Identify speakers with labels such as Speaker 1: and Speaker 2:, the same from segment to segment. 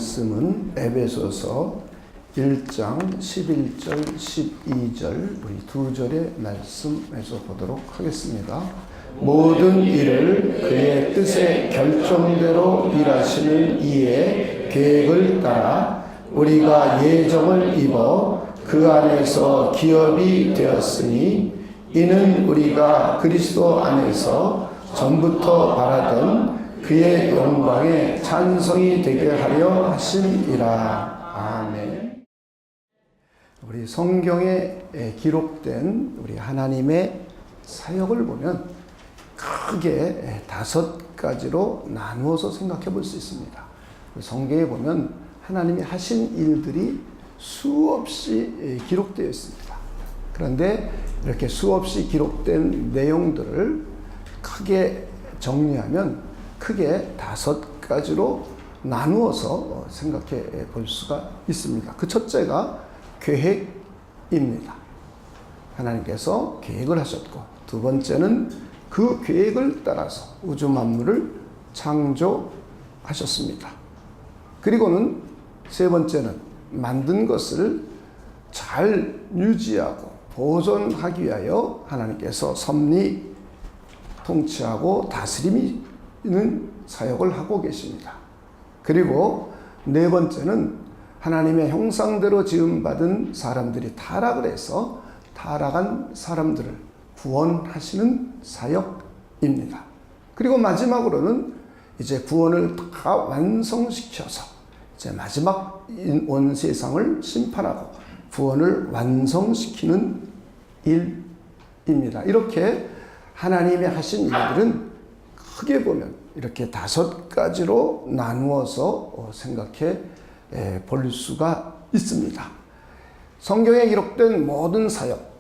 Speaker 1: 말씀은 에베소서 1장 11절 12절 우리 두 절의 말씀에서 보도록 하겠습니다. 모든 일을 그의 뜻의 결정대로 일하시는 이의 계획을 따라 우리가 예정을 입어 그 안에서 기업이 되었으니 이는 우리가 그리스도 안에서 전부터 바라던 그의 영광에 찬송이 되게 하려 하심이라. 아멘. 우리 성경에 기록된 우리 하나님의 사역을 보면 크게 5가지로 나누어서 생각해 볼 수 있습니다. 성경에 보면 하나님이 하신 일들이 수없이 기록되어 있습니다. 그런데 이렇게 수없이 기록된 내용들을 크게 정리하면 크게 5가지로 나누어서 생각해 볼 수가 있습니다. 그 첫째가 계획입니다. 하나님께서 계획을 하셨고, 두 번째는 그 계획을 따라서 우주 만물을 창조하셨습니다. 그리고는 세 번째는 만든 것을 잘 유지하고 보존하기 위하여 하나님께서 섭리, 통치하고 다스림이 있는 사역을 하고 계십니다. 그리고 네 번째는 하나님의 형상대로 지음받은 사람들이 타락을 해서 타락한 사람들을 구원하시는 사역입니다. 그리고 마지막으로는 이제 구원을 다 완성시켜서 이제 마지막 온 세상을 심판하고 구원을 완성시키는 일입니다. 이렇게 하나님의 하신 일들은 크게 보면 이렇게 5가지로 나누어서 생각해 볼 수가 있습니다. 성경에 기록된 모든 사역,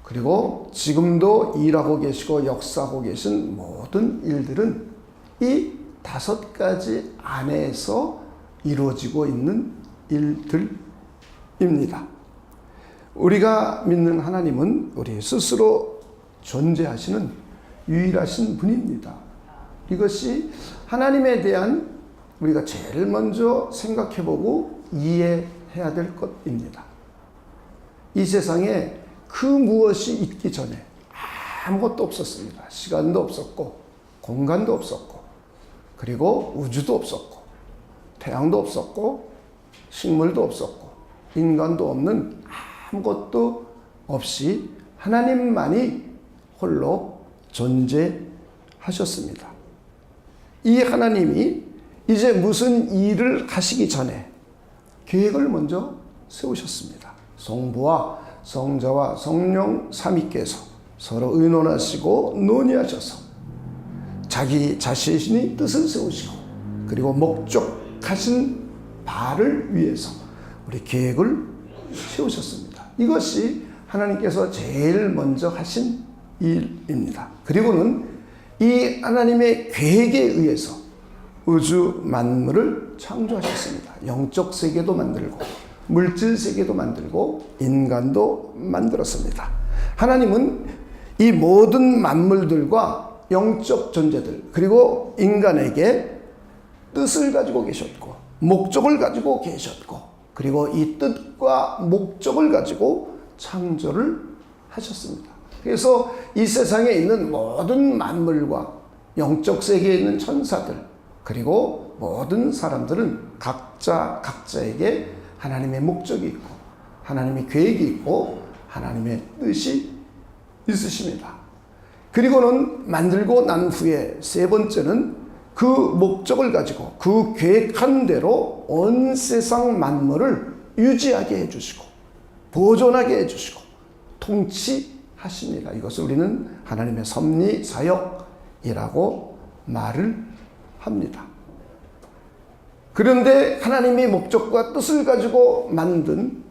Speaker 1: 그리고 지금도 일하고 계시고 역사하고 계신 모든 일들은 이 5가지 안에서 이루어지고 있는 일들입니다. 우리가 믿는 하나님은 우리 스스로 존재하시는 유일하신 분입니다. 이것이 하나님에 대한 우리가 제일 먼저 생각해보고 이해해야 될 것입니다. 이 세상에 그 무엇이 있기 전에 아무것도 없었습니다. 시간도 없었고 공간도 없었고 그리고 우주도 없었고 태양도 없었고 식물도 없었고 인간도 없는 아무것도 없이 하나님만이 홀로 존재하셨습니다. 이 하나님이 이제 무슨 일을 하시기 전에 계획을 먼저 세우셨습니다. 성부와 성자와 성령 삼위께서 서로 의논하시고 논의하셔서 자기 자신이 뜻을 세우시고 그리고 목적하신 바를 위해서 우리 계획을 세우셨습니다. 이것이 하나님께서 제일 먼저 하신 일입니다. 그리고는 이 하나님의 계획에 의해서 우주 만물을 창조하셨습니다. 영적 세계도 만들고 물질 세계도 만들고 인간도 만들었습니다. 하나님은 이 모든 만물들과 영적 존재들 그리고 인간에게 뜻을 가지고 계셨고 목적을 가지고 계셨고 그리고 이 뜻과 목적을 가지고 창조를 하셨습니다. 그래서 이 세상에 있는 모든 만물과 영적 세계에 있는 천사들 그리고 모든 사람들은 각자에게 하나님의 목적이 있고 하나님의 계획이 있고 하나님의 뜻이 있으십니다. 그리고는 만들고 난 후에 세 번째는 그 목적을 가지고 그 계획한 대로 온 세상 만물을 유지하게 해주시고 보존하게 해주시고 통치하십니다. 이것을 우리는 하나님의 섭리 사역이라고 말을 합니다. 그런데 하나님의 목적과 뜻을 가지고 만든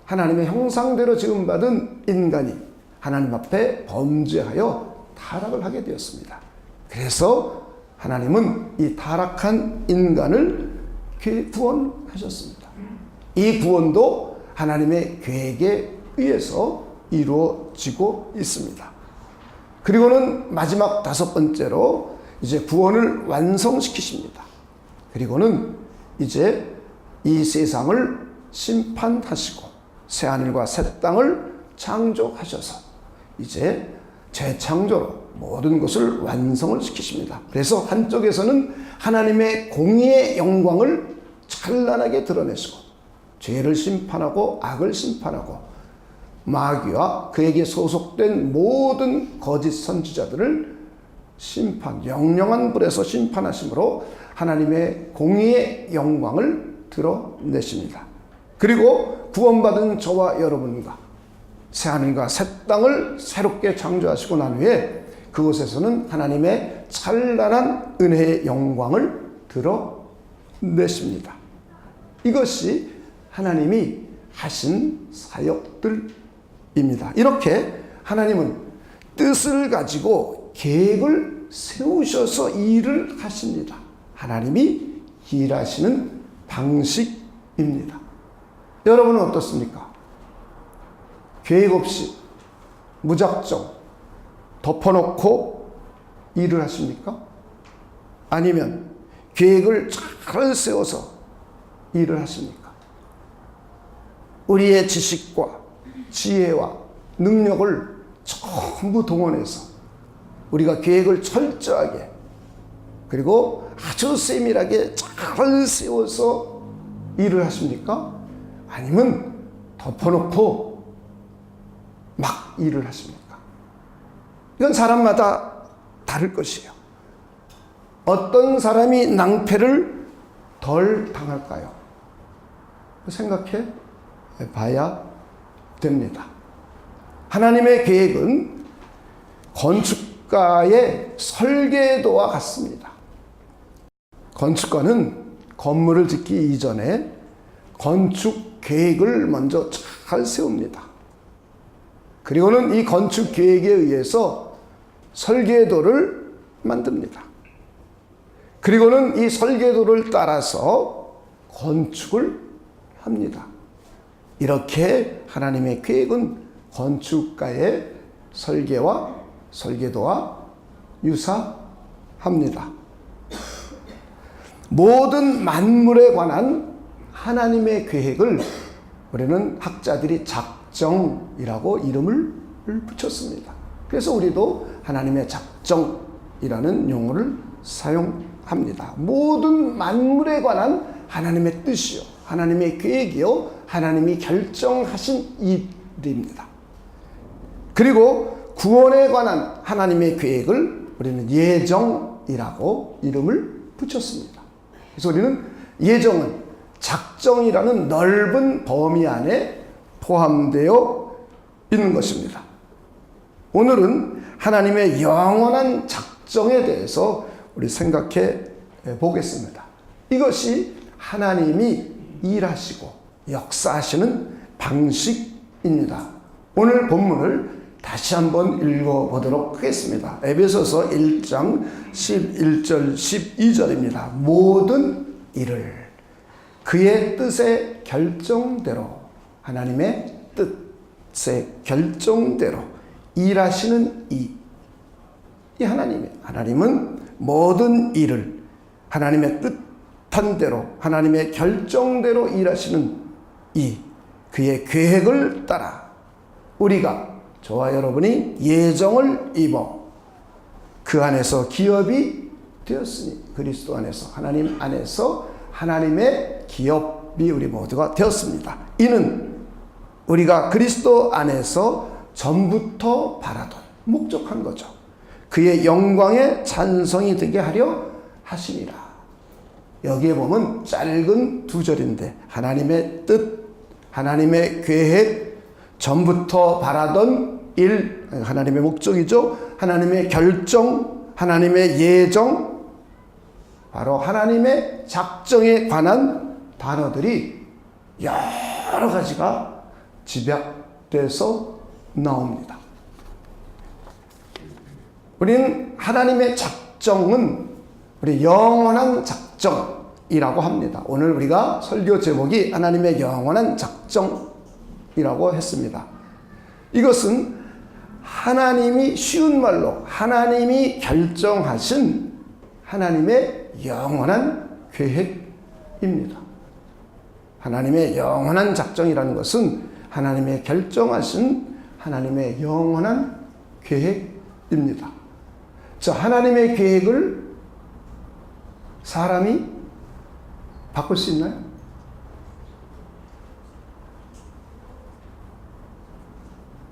Speaker 1: 하나님의 형상대로 지음받은 인간이 하나님 앞에 범죄하여 타락을 하게 되었습니다. 그래서 하나님은 이 타락한 인간을 구원하셨습니다. 이 구원도 하나님의 계획에 의해서 이루어지고 있습니다. 그리고는 마지막 5번째로 이제 구원을 완성시키십니다. 그리고는 이제 이 세상을 심판하시고 새하늘과 새 땅을 창조하셔서 이제 재창조로 모든 것을 완성을 시키십니다. 그래서 한쪽에서는 하나님의 공의의 영광을 찬란하게 드러내시고 죄를 심판하고 악을 심판하고 마귀와 그에게 소속된 모든 거짓 선지자들을 심판, 영영한 불에서 심판하심으로 하나님의 공의의 영광을 드러내십니다. 그리고 구원받은 저와 여러분과 새하늘과 새 땅을 새롭게 창조하시고 난 후에 그곳에서는 하나님의 찬란한 은혜의 영광을 드러내십니다. 이것이 하나님이 하신 사역들입니다. 이렇게 하나님은 뜻을 가지고 계획을 세우셔서 일을 하십니다. 하나님이 일하시는 방식입니다. 여러분은 어떻습니까? 계획 없이 무작정 덮어놓고 일을 하십니까? 아니면 계획을 잘 세워서 일을 하십니까? 우리의 지식과 지혜와 능력을 전부 동원해서 우리가 계획을 철저하게 그리고 아주 세밀하게 잘 세워서 일을 하십니까? 아니면 덮어놓고 막 일을 하십니까? 이건 사람마다 다를 것이에요. 어떤 사람이 낭패를 덜 당할까요? 생각해 봐야 됩니다. 하나님의 계획은 건축가의 설계도와 같습니다. 건축가는 건물을 짓기 이전에 건축 계획을 먼저 잘 세웁니다. 그리고는 이 건축 계획에 의해서 설계도를 만듭니다. 그리고는 이 설계도를 따라서 건축을 합니다. 이렇게 하나님의 계획은 건축가의 설계와 설계도와 유사합니다. 모든 만물에 관한 하나님의 계획을 우리는 학자들이 작정이라고 이름을 붙였습니다. 그래서 우리도 하나님의 작정이라는 용어를 사용합니다. 모든 만물에 관한 하나님의 뜻이요, 하나님의 계획이요, 하나님이 결정하신 일입니다. 그리고 구원에 관한 하나님의 계획을 우리는 예정이라고 이름을 붙였습니다. 그래서 우리는 예정은 작정이라는 넓은 범위 안에 포함되어 있는 것입니다. 오늘은 하나님의 영원한 작정에 대해서 우리 생각해 보겠습니다. 이것이 하나님이 일하시고 역사하시는 방식입니다. 오늘 본문을 다시 한번 읽어보도록 하겠습니다. 에베소서 1장 11절 12절입니다. 모든 일을 그의 뜻의 결정대로, 하나님의 뜻의 결정대로 일하시는 이 하나님은 모든 일을 하나님의 뜻한 대로, 하나님의 결정대로 일하시는 그의 계획을 따라 우리가, 저와 여러분이 예정을 입어 그 안에서 기업이 되었으니, 그리스도 안에서, 하나님 안에서 하나님의 기업이 우리 모두가 되었습니다. 이는 우리가 그리스도 안에서 전부터 바라던, 목적한 거죠. 그의 영광의 찬송이 되게 하려 하심이라. 여기에 보면 짧은 두 절인데 하나님의 뜻, 하나님의 계획, 전부터 바라던 일, 하나님의 목적이죠. 하나님의 결정, 하나님의 예정, 바로 하나님의 작정에 관한 단어들이 여러 가지가 집약돼서 나옵니다. 우리는 하나님의 작정은 우리 영원한 작정이라고 합니다. 오늘 우리가 설교 제목이 하나님의 영원한 작정이라고 했습니다. 이것은 하나님이, 쉬운 말로 하나님이 결정하신 하나님의 영원한 계획입니다. 하나님의 영원한 작정이라는 것은 하나님의 결정하신 하나님의 영원한 계획입니다. 자, 하나님의 계획을 사람이 바꿀 수 있나요?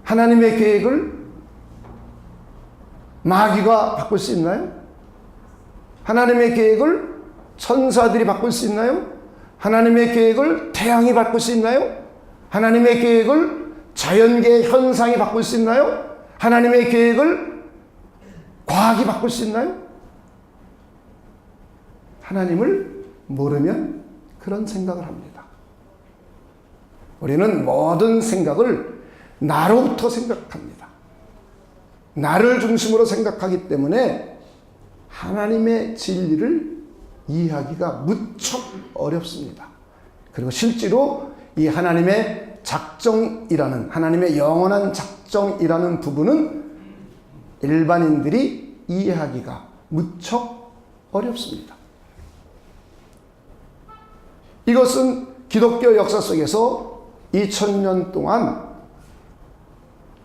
Speaker 1: 하나님의 계획을 마귀가 바꿀 수 있나요? 하나님의 계획을 천사들이 바꿀 수 있나요? 하나님의 계획을 태양이 바꿀 수 있나요? 하나님의 계획을 자연계의 현상이 바꿀 수 있나요? 하나님의 계획을 과학이 바꿀 수 있나요? 하나님을 모르면 그런 생각을 합니다. 우리는 모든 생각을 나로부터 생각합니다. 나를 중심으로 생각하기 때문에 하나님의 진리를 이해하기가 무척 어렵습니다. 그리고 실제로 이 하나님의 작정이라는, 하나님의 영원한 작정이라는 부분은 일반인들이 이해하기가 무척 어렵습니다. 이것은 기독교 역사 속에서 2000년 동안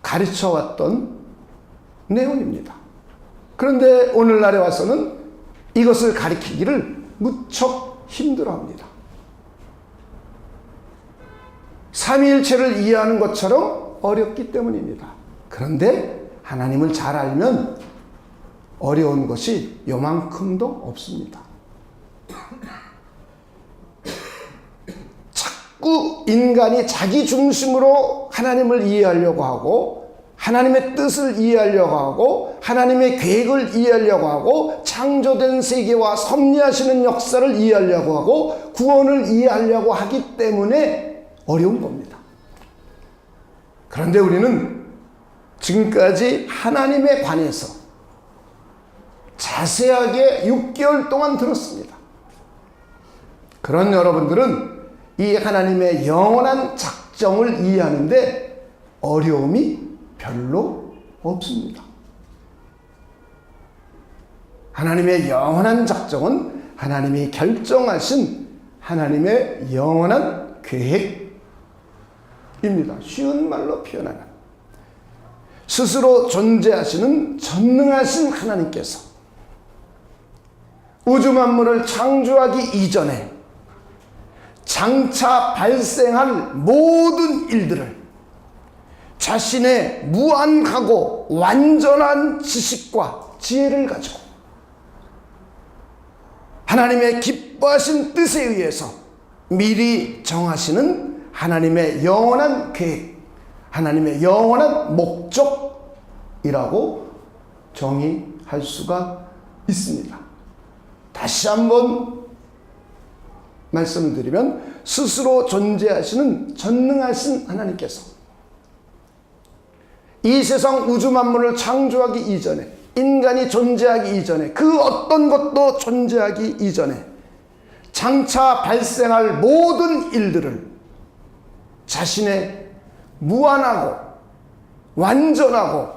Speaker 1: 가르쳐왔던 내용입니다. 그런데 오늘날에 와서는 이것을 가리키기를 무척 힘들어합니다. 삼위일체를 이해하는 것처럼 어렵기 때문입니다. 그런데 하나님을 잘 알면 어려운 것이 요만큼도 없습니다. 자꾸 인간이 자기 중심으로 하나님을 이해하려고 하고, 하나님의 뜻을 이해하려고 하고, 하나님의 계획을 이해하려고 하고, 창조된 세계와 섭리하시는 역사를 이해하려고 하고, 구원을 이해하려고 하기 때문에 어려운 겁니다. 그런데 우리는 지금까지 하나님에 관해서 자세하게 6개월 동안 들었습니다. 그런 여러분들은 이 하나님의 영원한 작정을 이해하는데 어려움이 별로 없습니다. 하나님의 영원한 작정은 하나님이 결정하신 하나님의 영원한 계획입니다. 쉬운 말로 표현하는, 스스로 존재하시는 전능하신 하나님께서 우주 만물을 창조하기 이전에 장차 발생할 모든 일들을 자신의 무한하고 완전한 지식과 지혜를 가지고 하나님의 기뻐하신 뜻에 의해서 미리 정하시는 하나님의 영원한 계획, 하나님의 영원한 목적이라고 정의할 수가 있습니다. 다시 한번 말씀을 드리면, 스스로 존재하시는 전능하신 하나님께서 이 세상 우주 만물을 창조하기 이전에, 인간이 존재하기 이전에, 그 어떤 것도 존재하기 이전에 장차 발생할 모든 일들을 자신의 무한하고 완전하고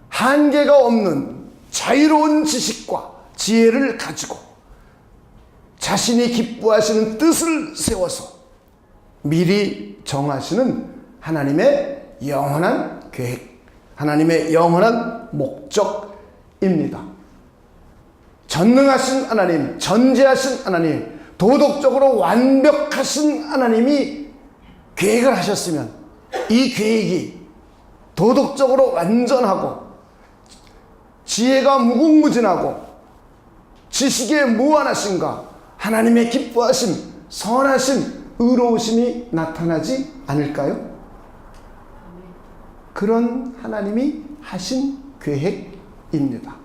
Speaker 1: 한계가 없는 자유로운 지식과 지혜를 가지고 자신이 기뻐하시는 뜻을 세워서 미리 정하시는 하나님의 영원한 계획, 하나님의 영원한 목적입니다. 전능하신 하나님, 전지하신 하나님, 도덕적으로 완벽하신 하나님이 계획을 하셨으면 이 계획이 도덕적으로 완전하고 지혜가 무궁무진하고 지식에 무한하신가, 하나님의 기뻐하심, 선하심, 의로우심이 나타나지 않을까요? 그런 하나님이 하신 계획입니다.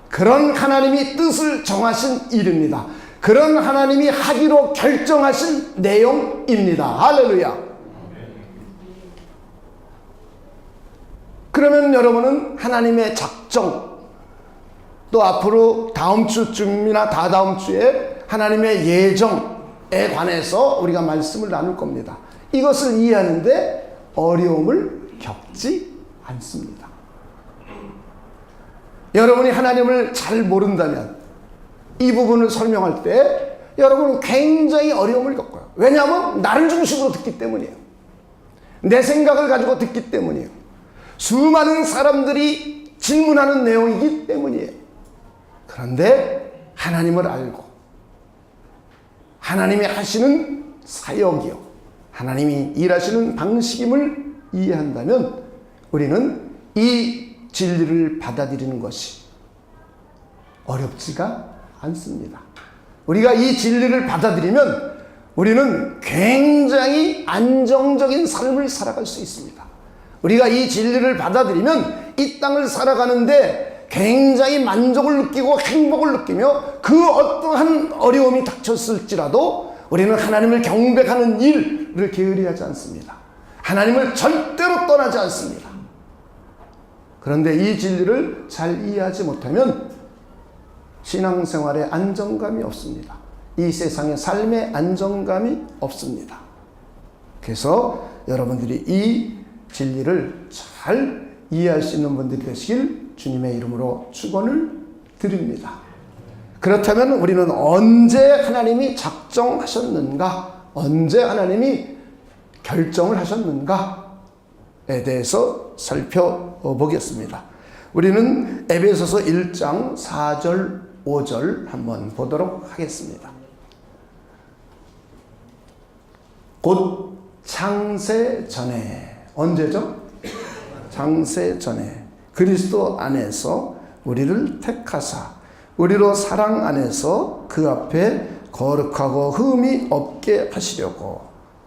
Speaker 1: 그런 하나님이 뜻을 정하신 일입니다. 그런 하나님이 하기로 결정하신 내용입니다. 할렐루야. 그러면 여러분은 하나님의 작정, 또 앞으로 다음 주쯤이나 다다음 주에 하나님의 예정에 관해서 우리가 말씀을 나눌 겁니다. 이것을 이해하는데 어려움을 겪지 않습니다. 여러분이 하나님을 잘 모른다면 이 부분을 설명할 때 여러분은 굉장히 어려움을 겪어요. 왜냐하면 나를 중심으로 듣기 때문이에요. 내 생각을 가지고 듣기 때문이에요. 수많은 사람들이 질문하는 내용이기 때문이에요. 그런데 하나님을 알고 하나님이 하시는 사역이요, 하나님이 일하시는 방식임을 이해한다면 우리는 이 진리를 받아들이는 것이 어렵지가 않습니다. 우리가 이 진리를 받아들이면 우리는 굉장히 안정적인 삶을 살아갈 수 있습니다. 우리가 이 진리를 받아들이면 이 땅을 살아가는데 굉장히 만족을 느끼고 행복을 느끼며 그 어떠한 어려움이 닥쳤을지라도 우리는 하나님을 경배하는 일을 게으리하지 않습니다. 하나님을 절대로 떠나지 않습니다. 그런데 이 진리를 잘 이해하지 못하면 신앙생활에 안정감이 없습니다. 이 세상의 삶에 안정감이 없습니다. 그래서 여러분들이 이 진리를 잘 이해할 수 있는 분들이 되시길 주님의 이름으로 축원을 드립니다. 그렇다면 우리는 언제 하나님이 작정하셨는가, 언제 하나님이 결정을 하셨는가에 대해서 살펴보겠습니다. 우리는 에베소서 1장 4절 5절 한번 보도록 하겠습니다. 곧 창세 전에, 언제죠? 창세 전에 그리스도 안에서 우리를 택하사 우리로 사랑 안에서 그 앞에 거룩하고 흠이 없게 하시려고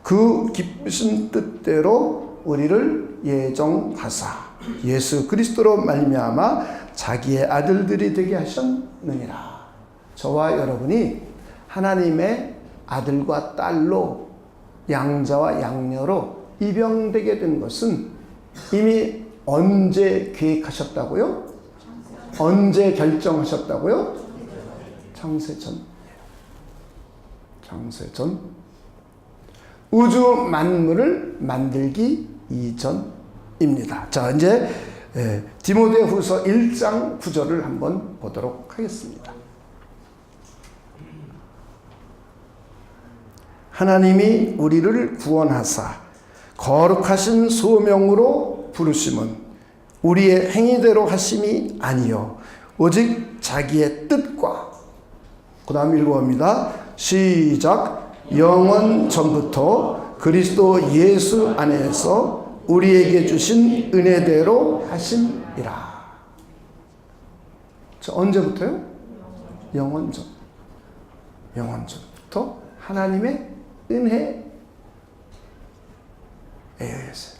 Speaker 1: 그 기쁘신 뜻대로 우리를 예정하사 예수 그리스도로 말미암아 자기의 아들들이 되게 하셨느니라. 저와 여러분이 하나님의 아들과 딸로, 양자와 양녀로 입영되게 된 것은 이미 언제 계획하셨다고요? 언제 결정하셨다고요? 창세전. 창세전. 우주 만물을 만들기 이전입니다. 자, 이제 디모데후서 1장 9절을 한번 보도록 하겠습니다. 하나님이 우리를 구원하사 거룩하신 소명으로 부르심은 우리의 행위대로 하심이 아니요 오직 자기의 뜻과, 그 다음 읽어봅니다. 시작. 영원 전부터 그리스도 예수 안에서 우리에게 주신 은혜대로 하심이라. 자, 언제부터요? 영원 전. 영원 전부터 하나님의 은혜에 의해서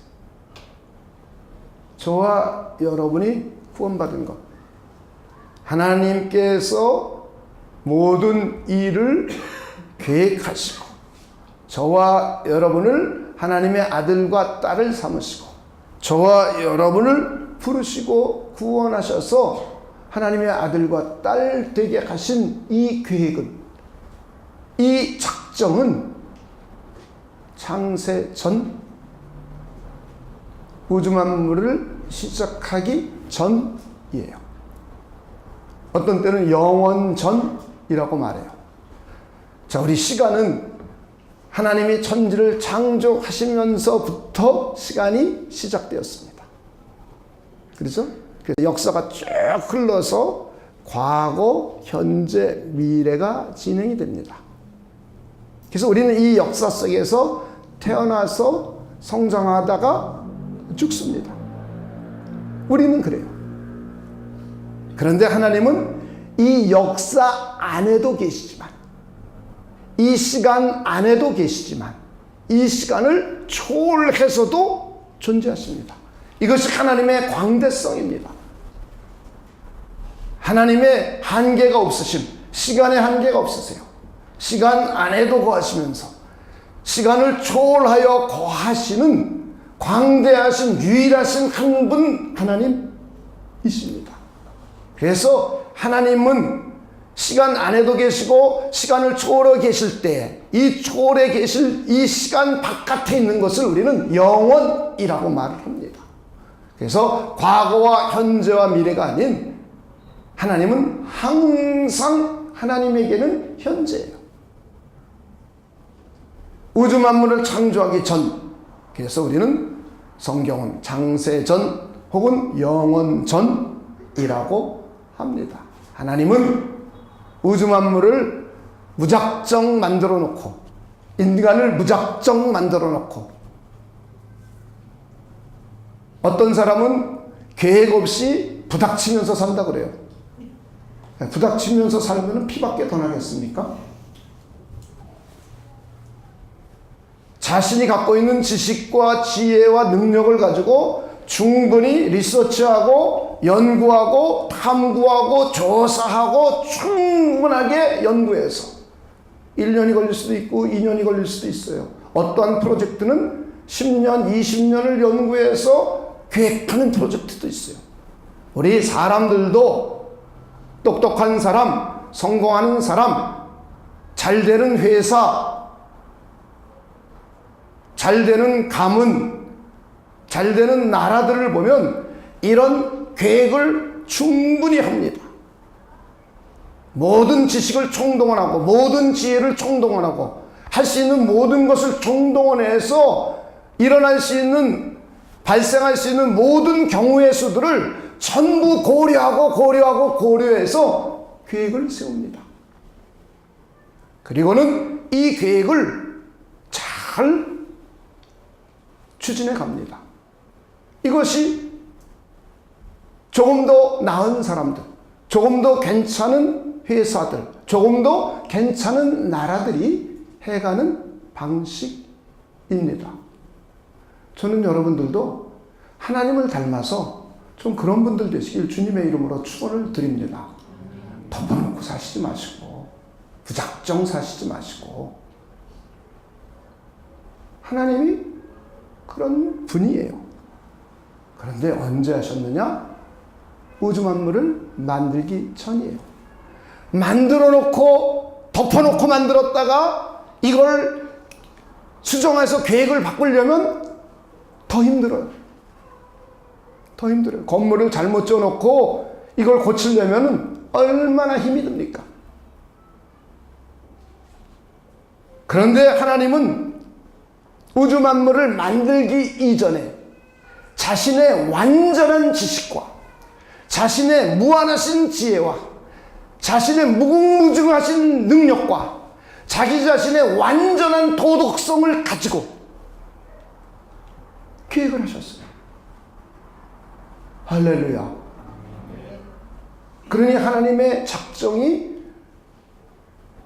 Speaker 1: 저와 여러분이 구원받은 것, 하나님께서 모든 일을 계획하시고 저와 여러분을 하나님의 아들과 딸을 삼으시고 저와 여러분을 부르시고 구원하셔서 하나님의 아들과 딸 되게 하신 이 계획은, 이 작정은 창세 전, 우주 만물을 시작하기 전이에요. 어떤 때는 영원 전이라고 말해요. 자, 우리 시간은 하나님이 천지를 창조하시면서부터 시간이 시작되었습니다. 그렇죠? 그래서 역사가 쭉 흘러서 과거, 현재, 미래가 진행이 됩니다. 그래서 우리는 이 역사 속에서 태어나서 성장하다가 죽습니다. 우리는 그래요. 그런데 하나님은 이 역사 안에도 계시지만, 이 시간 안에도 계시지만, 이 시간을 초월해서도 존재하십니다. 이것이 하나님의 광대성입니다. 하나님의 한계가 없으심, 시간의 한계가 없으세요. 시간 안에도 거하시면서 시간을 초월하여 거하시는 광대하신 유일하신 한 분 하나님이십니다. 그래서 하나님은 시간 안에도 계시고 시간을 초월해 계실 때 이 초월해 계실 이 시간 바깥에 있는 것을 우리는 영원이라고 말을 합니다. 그래서 과거와 현재와 미래가 아닌 하나님은 항상, 하나님에게는 현재예요. 우주 만물을 창조하기 전, 그래서 우리는 성경은 장세전 혹은 영원전이라고 합니다. 하나님은 우주 만물을 무작정 만들어 놓고, 인간을 무작정 만들어 놓고, 어떤 사람은 계획 없이 부닥치면서 산다 그래요. 부닥치면서 살면 피밖에 더 나겠습니까? 자신이 갖고 있는 지식과 지혜와 능력을 가지고 충분히 리서치하고 연구하고 탐구하고 조사하고 충분하게 연구해서 1년이 걸릴 수도 있고 2년이 걸릴 수도 있어요. 어떠한 프로젝트는 10년, 20년을 연구해서 계획하는 프로젝트도 있어요. 우리 사람들도 똑똑한 사람, 성공하는 사람, 잘 되는 회사, 잘 되는 가문, 잘 되는 나라들을 보면 이런 계획을 충분히 합니다. 모든 지식을 총동원하고 모든 지혜를 총동원하고 할 수 있는 모든 것을 총동원해서 일어날 수 있는, 발생할 수 있는 모든 경우의 수들을 전부 고려해서 계획을 세웁니다. 그리고는 이 계획을 잘 추진해 갑니다. 이것이 조금 더 나은 사람들, 조금 더 괜찮은 회사들, 조금 더 괜찮은 나라들이 해가는 방식입니다. 저는 여러분들도 하나님을 닮아서 좀 그런 분들 되시길 주님의 이름으로 축원을 드립니다. 덮어놓고 사시지 마시고 무작정 사시지 마시고, 하나님이 그런 분이에요. 그런데 언제 하셨느냐? 우주 만물을 만들기 전이에요. 만들어 놓고 덮어놓고 만들었다가 이걸 수정해서 계획을 바꾸려면 더 힘들어요. 더 힘들어요. 건물을 잘못 지어놓고 이걸 고치려면 얼마나 힘이 듭니까? 그런데 하나님은 우주 만물을 만들기 이전에 자신의 완전한 지식과 자신의 무한하신 지혜와 자신의 무궁무진하신 능력과 자기 자신의 완전한 도덕성을 가지고 계획을 하셨어요. 할렐루야. 그러니 하나님의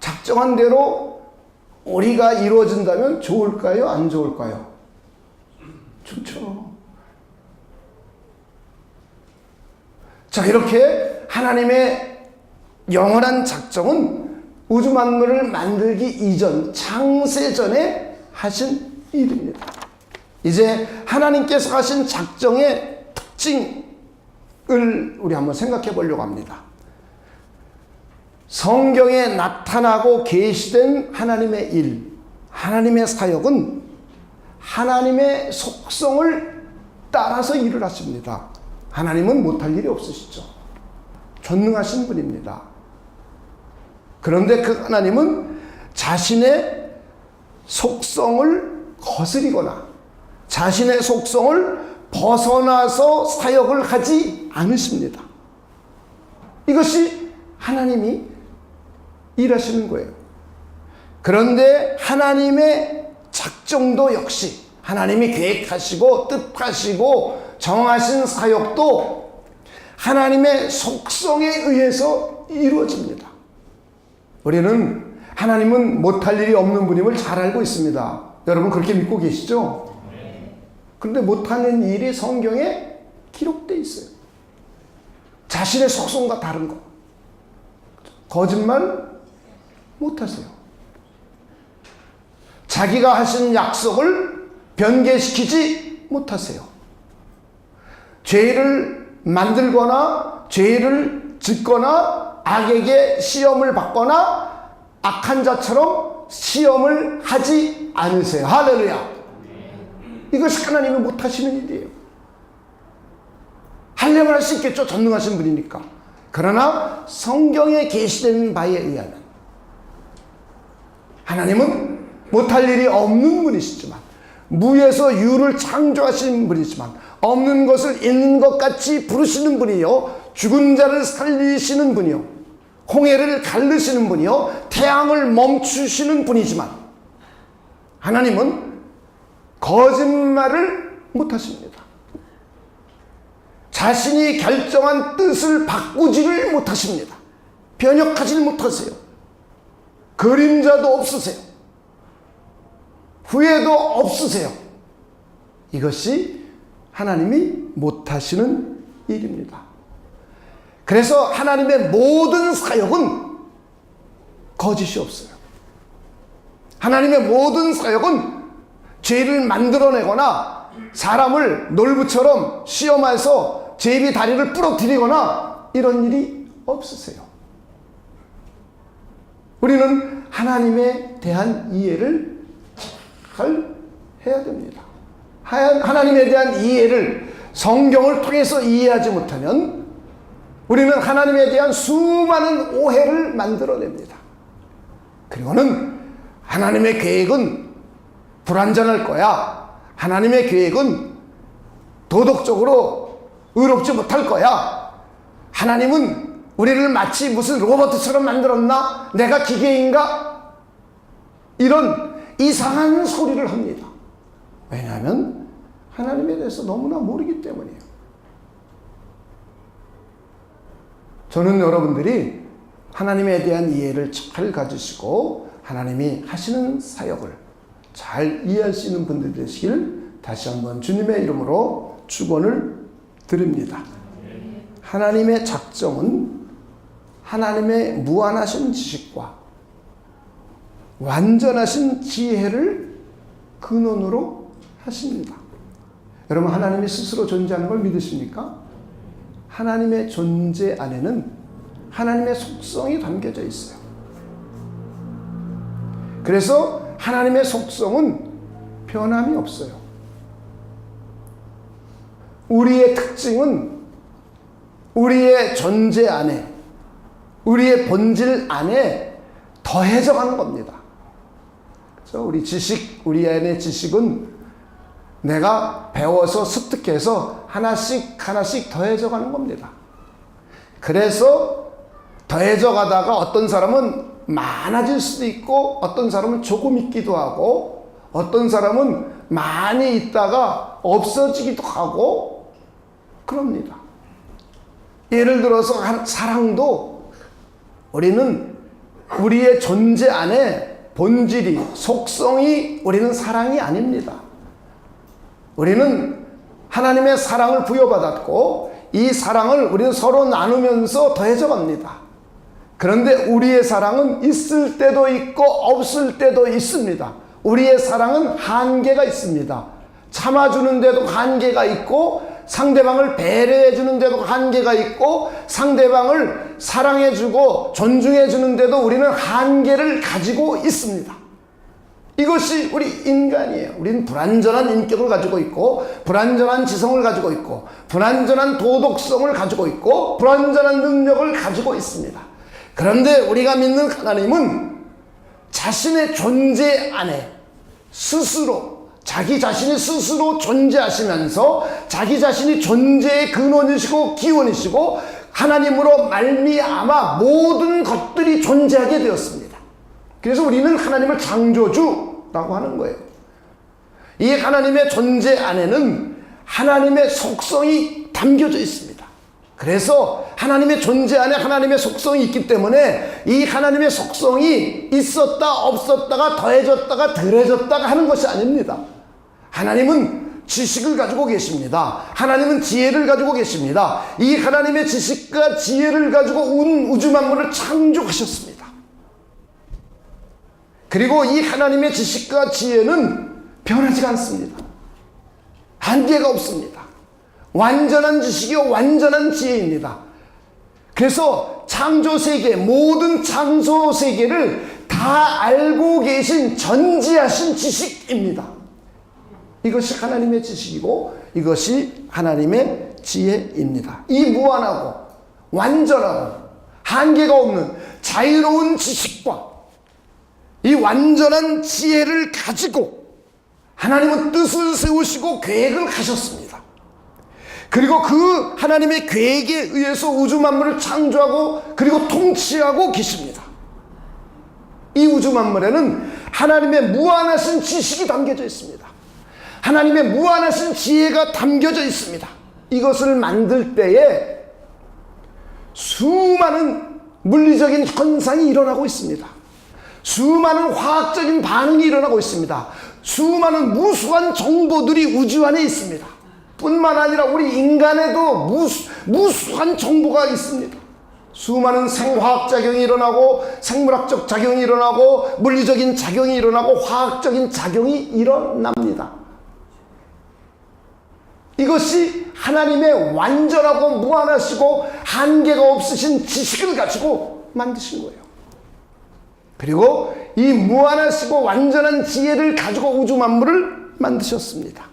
Speaker 1: 작정한 대로 우리가 이루어진다면 좋을까요? 안 좋을까요? 좋죠. 자, 이렇게 하나님의 영원한 작정은 우주 만물을 만들기 이전, 창세전에 하신 일입니다. 이제 하나님께서 하신 작정의 특징을 우리 한번 생각해 보려고 합니다. 성경에 나타나고 계시된 하나님의 일, 하나님의 사역은 하나님의 속성을 따라서 일을 하십니다. 하나님은 못할 일이 없으시죠. 전능하신 분입니다. 그런데 그 하나님은 자신의 속성을 거스리거나 자신의 속성을 벗어나서 사역을 하지 않으십니다. 이것이 하나님이 일하시는 거예요. 그런데 하나님의 작정도 역시 하나님이 계획하시고 뜻하시고 정하신 사역도 하나님의 속성에 의해서 이루어집니다. 우리는 하나님은 못할 일이 없는 분임을 잘 알고 있습니다. 여러분 그렇게 믿고 계시죠? 그런데 못하는 일이 성경에 기록되어 있어요. 자신의 속성과 다른 거. 거짓말 못하세요. 자기가 하신 약속을 변개시키지 못하세요. 죄를 만들거나 죄를 짓거나 악에게 시험을 받거나 악한 자처럼 시험을 하지 않으세요. 할렐루야. 이것이 하나님이 못하시는 일이에요. 하려면 할 수 있겠죠. 전능하신 분이니까. 그러나 성경에 계시된 바에 의하면 하나님은 못할 일이 없는 분이시지만, 무에서 유를 창조하신 분이지만, 없는 것을 있는 것 같이 부르시는 분이요, 죽은 자를 살리시는 분이요, 홍해를 가르시는 분이요, 태양을 멈추시는 분이지만, 하나님은 거짓말을 못하십니다. 자신이 결정한 뜻을 바꾸지를 못하십니다. 변혁하지 못하세요. 그림자도 없으세요. 후회도 없으세요. 이것이 하나님이 못하시는 일입니다. 그래서 하나님의 모든 사역은 거짓이 없어요. 하나님의 모든 사역은 죄를 만들어내거나 사람을 놀부처럼 시험해서 제비 다리를 부러뜨리거나 이런 일이 없으세요. 우리는 하나님에 대한 이해를 잘 해야 됩니다. 하나님에 대한 이해를 성경을 통해서 이해하지 못하면 우리는 하나님에 대한 수많은 오해를 만들어냅니다. 그리고는 하나님의 계획은 불완전할 거야. 하나님의 계획은 도덕적으로 의롭지 못할 거야. 하나님은 우리를 마치 무슨 로봇처럼 만들었나? 내가 기계인가? 이런 이상한 소리를 합니다. 왜냐하면 하나님에 대해서 너무나 모르기 때문이에요. 저는 여러분들이 하나님에 대한 이해를 잘 가지시고 하나님이 하시는 사역을 잘 이해할 수 있는 분들 되시길 다시 한번 주님의 이름으로 축원을 드립니다. 하나님의 작정은 하나님의 무한하신 지식과 완전하신 지혜를 근원으로 하십니다. 여러분, 하나님이 스스로 존재하는 걸 믿으십니까? 하나님의 존재 안에는 하나님의 속성이 담겨져 있어요. 그래서 하나님의 속성은 변함이 없어요. 우리의 특징은 우리의 존재 안에, 우리의 본질 안에 더해져 가는 겁니다. 그래서 우리 안의 지식은 내가 배워서 습득해서 하나씩 더해져 가는 겁니다. 그래서 더해져 가다가 어떤 사람은 많아질 수도 있고 어떤 사람은 조금 있기도 하고 어떤 사람은 많이 있다가 없어지기도 하고 그럽니다. 예를 들어서 사랑도 우리는 우리의 존재 안에 본질이, 속성이 우리는 사랑이 아닙니다. 우리는 하나님의 사랑을 부여받았고 이 사랑을 우리는 서로 나누면서 더해져 갑니다. 그런데 우리의 사랑은 있을 때도 있고 없을 때도 있습니다. 우리의 사랑은 한계가 있습니다. 참아주는 데도 한계가 있고 상대방을 배려해 주는 데도 한계가 있고 상대방을 사랑해 주고 존중해 주는 데도 우리는 한계를 가지고 있습니다. 이것이 우리 인간이에요. 우리는 불완전한 인격을 가지고 있고 불완전한 지성을 가지고 있고 불완전한 도덕성을 가지고 있고 불완전한 능력을 가지고 있습니다. 그런데 우리가 믿는 하나님은 자신의 존재 안에 스스로 자기 자신이 스스로 존재하시면서 자기 자신이 존재의 근원이시고 기원이시고 하나님으로 말미암아 모든 것들이 존재하게 되었습니다. 그래서 우리는 하나님을 창조주라고 하는 거예요. 이 하나님의 존재 안에는 하나님의 속성이 담겨져 있습니다. 그래서 하나님의 존재 안에 하나님의 속성이 있기 때문에 이 하나님의 속성이 있었다 없었다가 더해졌다가 덜해졌다가 하는 것이 아닙니다. 하나님은 지식을 가지고 계십니다. 하나님은 지혜를 가지고 계십니다. 이 하나님의 지식과 지혜를 가지고 온 우주 만물을 창조하셨습니다. 그리고 이 하나님의 지식과 지혜는 변하지가 않습니다. 한계가 없습니다. 완전한 지식이요 완전한 지혜입니다. 그래서 창조세계, 모든 창조세계를 다 알고 계신 전지하신 지식입니다. 이것이 하나님의 지식이고 이것이 하나님의 지혜입니다. 이 무한하고 완전하고 한계가 없는 자유로운 지식과 이 완전한 지혜를 가지고 하나님은 뜻을 세우시고 계획을 하셨습니다. 그리고 그 하나님의 계획에 의해서 우주 만물을 창조하고 그리고 통치하고 계십니다. 이 우주 만물에는 하나님의 무한하신 지식이 담겨져 있습니다. 하나님의 무한하신 지혜가 담겨져 있습니다. 이것을 만들 때에 수많은 물리적인 현상이 일어나고 있습니다. 수많은 화학적인 반응이 일어나고 있습니다. 수많은 무수한 정보들이 우주 안에 있습니다. 뿐만 아니라 우리 인간에도 무수한 정보가 있습니다. 수많은 생화학 작용이 일어나고 생물학적 작용이 일어나고 물리적인 작용이 일어나고 화학적인 작용이 일어납니다. 이것이 하나님의 완전하고 무한하시고 한계가 없으신 지식을 가지고 만드신 거예요. 그리고 이 무한하시고 완전한 지혜를 가지고 우주 만물을 만드셨습니다.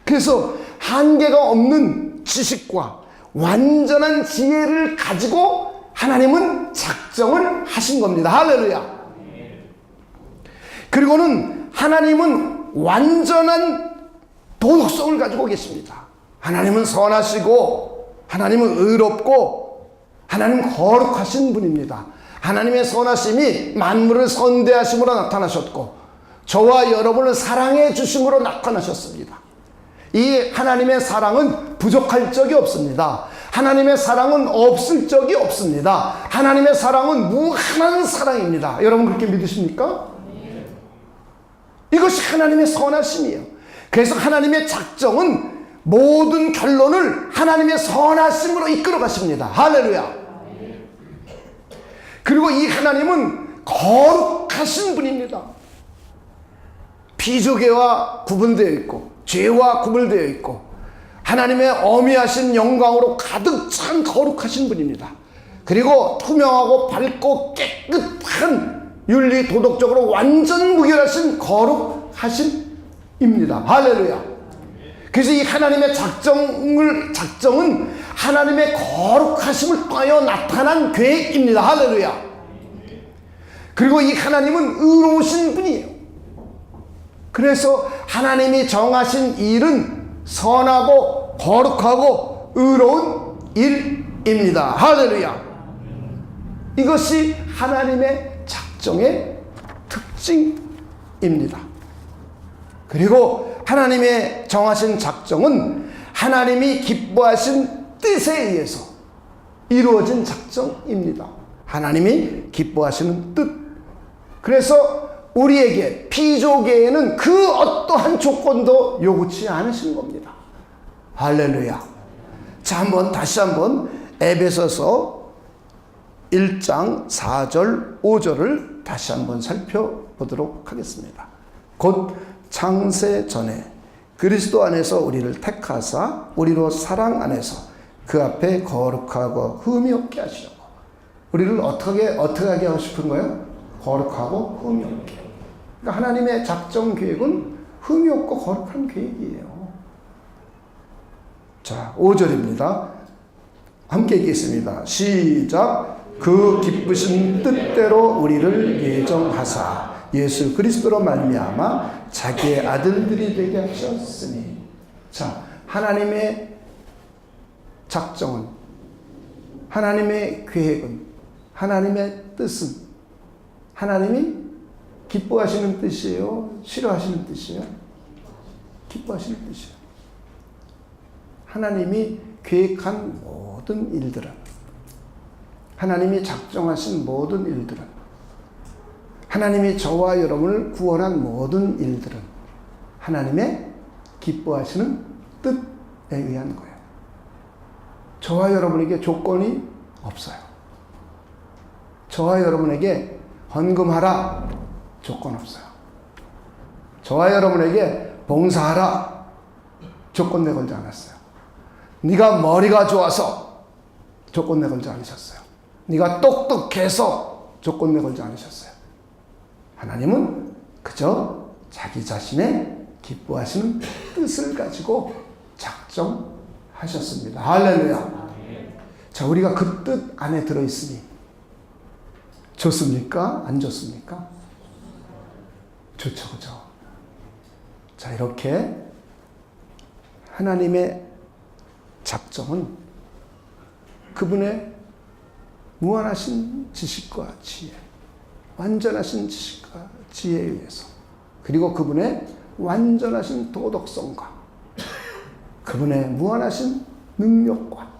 Speaker 1: 그래서 한계가 없는 지식과 완전한 지혜를 가지고 하나님은 작정을 하신 겁니다. 할렐루야. 그리고는 하나님은 완전한 도덕성을 가지고 계십니다. 하나님은 선하시고 하나님은 의롭고 하나님은 거룩하신 분입니다. 하나님의 선하심이 만물을 선대하심으로 나타나셨고 저와 여러분을 사랑해 주심으로 나타나셨습니다. 이 하나님의 사랑은 부족할 적이 없습니다. 하나님의 사랑은 없을 적이 없습니다. 하나님의 사랑은 무한한 사랑입니다. 여러분 그렇게 믿으십니까? 이것이 하나님의 선하심이에요. 그래서 하나님의 작정은 모든 결론을 하나님의 선하심으로 이끌어 가십니다. 할렐루야. 그리고 이 하나님은 거룩하신 분입니다. 피조계와 구분되어 있고 죄와 구분되어 있고 하나님의 어미하신 영광으로 가득 찬 거룩하신 분입니다. 그리고 투명하고 밝고 깨끗한 윤리 도덕적으로 완전 무결하신 거룩하신 입니다. 할렐루야. 그래서 이 하나님의 작정은 하나님의 거룩하심을 통하여 나타난 계획입니다. 할렐루야. 그리고 이 하나님은 의로우신 분이에요. 그래서 하나님이 정하신 일은 선하고 거룩하고 의로운 일입니다. 할렐루야. 이것이 하나님의 작정의 특징입니다. 그리고 하나님의 정하신 작정은 하나님이 기뻐하신 뜻에 의해서 이루어진 작정입니다. 하나님이 기뻐하시는 뜻. 그래서 우리에게 피조계에는 그 어떠한 조건도 요구치 않으신 겁니다. 할렐루야. 자, 다시 한번 에베소서 1장 4절 5절을 다시 한번 살펴보도록 하겠습니다. 곧 창세 전에 그리스도 안에서 우리를 택하사 우리로 사랑 안에서 그 앞에 거룩하고 흠이 없게 하시려고. 우리를 어떻게 하게 하고 싶은 거예요? 거룩하고 흠이 없게. 그러니까 하나님의 작정 계획은 흠이 없고 거룩한 계획이에요. 자, 5절입니다. 함께 읽겠습니다. 시작. 그 기쁘신 뜻대로 우리를 예정하사 예수 그리스도로 말미암아 자기의 아들들이 되게 하셨으니. 자, 하나님의 작정은, 하나님의 계획은, 하나님의 뜻은 하나님이 기뻐하시는 뜻이에요? 싫어하시는 뜻이에요? 기뻐하시는 뜻이에요. 하나님이 계획한 모든 일들은, 하나님이 작정하신 모든 일들은, 하나님이 저와 여러분을 구원한 모든 일들은 하나님의 기뻐하시는 뜻에 의한 거예요. 저와 여러분에게 조건이 없어요. 저와 여러분에게 헌금하라 조건 없어요. 저와 여러분에게 봉사하라 조건 내걸지 않았어요. 네가 머리가 좋아서 조건 내걸지 않으셨어요. 네가 똑똑해서 조건 내걸지 않으셨어요. 하나님은 그저 자기 자신의 기뻐하시는 뜻을 가지고 작정하셨습니다. 할렐루야. 자, 우리가 그 뜻 안에 들어있으니 좋습니까? 안 좋습니까? 좋죠, 그죠? 자, 이렇게 하나님의 작정은 그분의 무한하신 지식과 지혜, 완전하신 지식과 지혜에 의해서, 그리고 그분의 완전하신 도덕성과 그분의 무한하신 능력과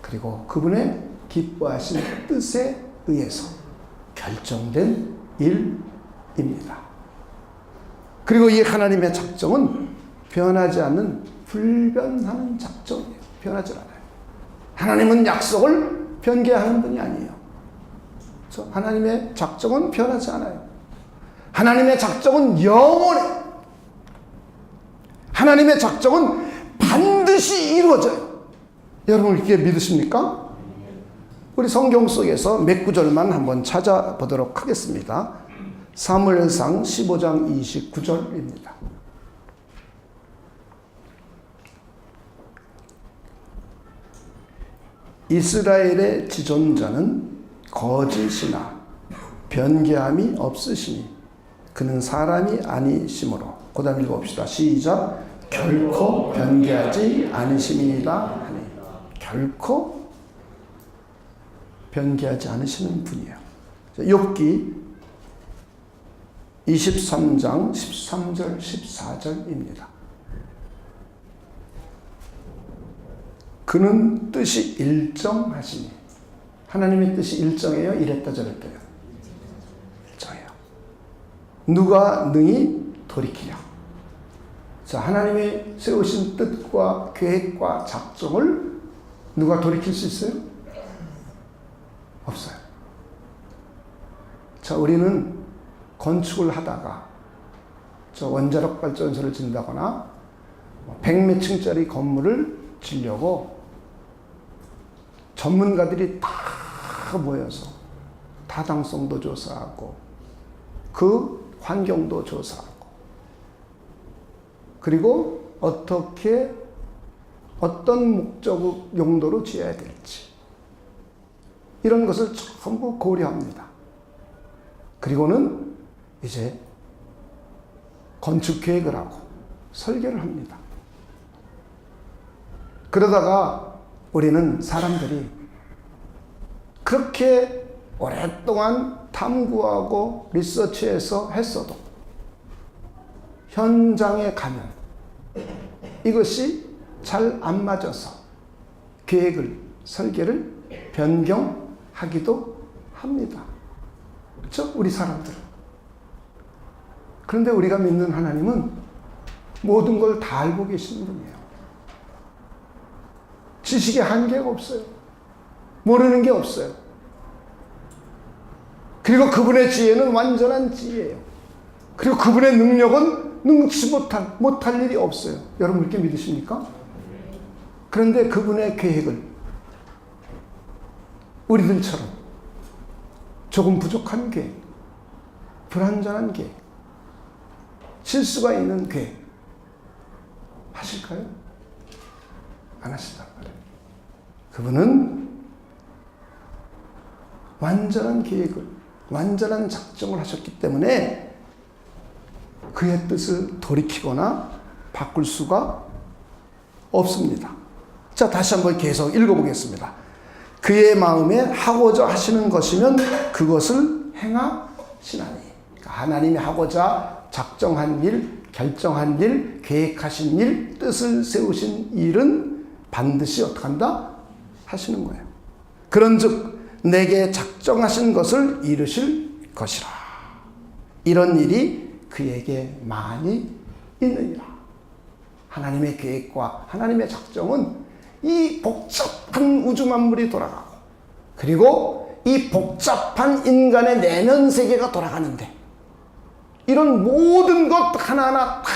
Speaker 1: 그리고 그분의 기뻐하신 뜻에 의해서 결정된 일입니다. 그리고 이 하나님의 작정은 변하지 않는 불변하는 작정이에요. 변하지 않아요. 하나님은 약속을 변개하는 분이 아니에요. 그래서 하나님의 작정은 변하지 않아요. 하나님의 작정은 영원해요. 하나님의 작정은 반드시 이루어져요. 여러분 이렇게 믿으십니까? 우리 성경 속에서 몇 구절만 한번 찾아보도록 하겠습니다. 사무엘상 15장 29절입니다. 이스라엘의 지존자는 거짓이나 변개함이 없으시니 그는 사람이 아니시므로. 그 다음 읽어봅시다. 시작. 결코 변개하지 않으심이니라 하니. 결코 변개하지 않으시는 분이에요. 욥기 23장 13절 14절입니다. 그는 뜻이 일정하시니. 하나님의 뜻이 일정해요? 이랬다 저랬다요? 일정해요. 누가 능히 돌이키랴. 자, 하나님의 세우신 뜻과 계획과 작정을 누가 돌이킬 수 있어요? 없어요. 자, 우리는 건축을 하다가 저 원자력 발전소를 짓는다거나 100몇 층짜리 건물을 지려고 전문가들이 다 모여서 타당성도 조사하고 그 환경도 조사하고 그리고 어떻게 어떤 목적 용도로 지어야 될지 이런 것을 전부 고려합니다. 그리고는 이제 건축 계획을 하고 설계를 합니다. 그러다가 우리는 사람들이 그렇게 오랫동안 탐구하고 리서치해서 했어도 현장에 가면 이것이 잘 안 맞아서 계획을, 설계를 변경하기도 합니다. 그렇죠? 우리 사람들은. 그런데 우리가 믿는 하나님은 모든 걸 다 알고 계시는 분이에요. 지식에 한계가 없어요. 모르는 게 없어요. 그리고 그분의 지혜는 완전한 지혜예요. 그리고 그분의 능력은 능치 못할 일이 없어요. 여러분 그렇게 믿으십니까? 그런데 그분의 계획을 우리들처럼 조금 부족한 계획, 불완전한 계획, 실수가 있는 계획 하실까요? 안 하신단 말이에요. 그분은 완전한 계획을, 완전한 작정을 하셨기 때문에 그의 뜻을 돌이키거나 바꿀 수가 없습니다. 자, 다시 한번 계속 읽어보겠습니다. 그의 마음에 하고자 하시는 것이면 그것을 행하시나니. 그러니까 하나님이 하고자 작정한 일, 결정한 일, 계획하신 일, 뜻을 세우신 일은 반드시 어떻게 한다? 하시는 거예요. 그런즉 내게 작정하신 것을 이루실 것이라. 이런 일이 그에게 많이 있느니라. 하나님의 계획과 하나님의 작정은 이 복잡한 우주 만물이 돌아가고 그리고 이 복잡한 인간의 내면 세계가 돌아가는데 이런 모든 것 하나하나 다